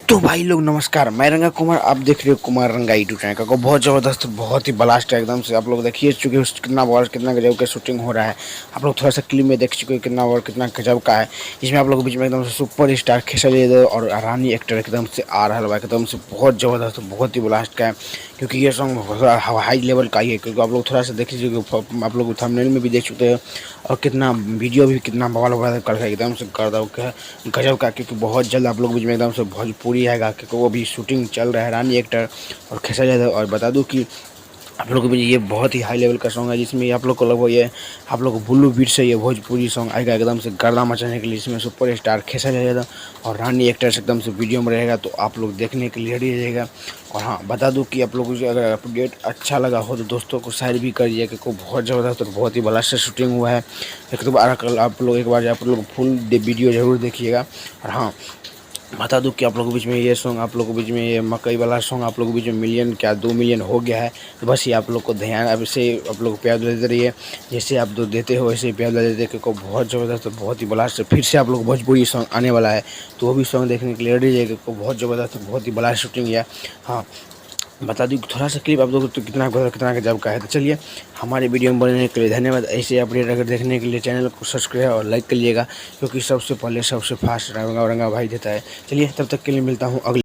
तो भाई लोग नमस्कार, मैं रंगा कुमार, आप देख रहे हो कुमार रंगा यूट्यूब चैनल को। बहुत ज़बरदस्त, बहुत ही ब्लास्ट है एकदम से। आप लोग देखिए चुके हो कितना वर्ष, कितना गजब का शूटिंग हो रहा है। आप लोग थोड़ा सा क्लिप में देख चुके हो कितना वर्ष, कितना गजब का है। इसमें आप लोग के बीच में एकदम से सुपर स्टार खेसारी यादव और रानी एक्टर एकदम से आ रहा है, एकदम से बहुत ज़बरदस्त, बहुत ही ब्लास्ट का है। क्योंकि ये सॉन्ग हाई लेवल का ही है। क्योंकि आप लोग थोड़ा सा देख लीजिए, आप लोग थंबनेल में भी देख चुके हैं और कितना वीडियो भी कितना बवाल कर एकदम से कर दो गजब का। क्योंकि बहुत जल्द आप लोग बीच में एकदम से भोजपुरी आएगा, क्योंकि वो भी शूटिंग चल रहा है रानी एक्टर और खेसारी यादव। और बता दूं कि आप लोगों को भी ये बहुत ही हाई लेवल का सॉन्ग है, जिसमें आप लोग को लगभग ये आप लोग को ब्लू बीट से ये भोजपुरी सॉन्ग आएगा एकदम से गर्दा मचाने के लिए। इसमें सुपर स्टार खेसारी यादव और रानी एक्टर्स एकदम से वीडियो में रहेगा, तो आप लोग देखने के लिए रेडी रहेगा। और हाँ, बता दूं कि आप लोगों को अगर अपडेट अच्छा लगा हो तो दोस्तों को शेयर भी करिए, क्योंकि बहुत ज़बरदस्त और बहुत ही ब्लास्ट से शूटिंग हुआ है। एक बार आप लोग फुल वीडियो ज़रूर देखिएगा। और हाँ, बता दूं कि आप लोगों के बीच में ये सॉन्ग, आप लोगों के बीच में ये मकई वाला सॉन्ग आप लोगों के बीच में मिलियन क्या 2 मिलियन हो गया है। तो बस ये आप लोग को ध्यान, अब से आप लोग प्यार देते रहिए। जैसे आप दो देते हो वैसे ही प्यार देते, क्योंकि बहुत ज़बरदस्त, बहुत ही ब्लास्ट फिर से आप लोग भोजपुरी सॉन्ग आने वाला है। तो वो भी सॉन्ग देखने के लिए रेडी रहिए, क्योंकि बहुत ज़बरदस्त, बहुत ही ब्लास्ट शूटिंग है। हाँ, बता दूँ थोड़ा सा क्लिप आप लोग तो कितना गजब का है। तो चलिए, हमारे वीडियो में बनने के लिए धन्यवाद। ऐसे अपडेट अगर देखने के लिए चैनल को सब्सक्राइब और लाइक करिएगा, क्योंकि सबसे पहले सबसे फास्ट रंगा भाई देता है। चलिए, तब तक के लिए मिलता हूँ अगले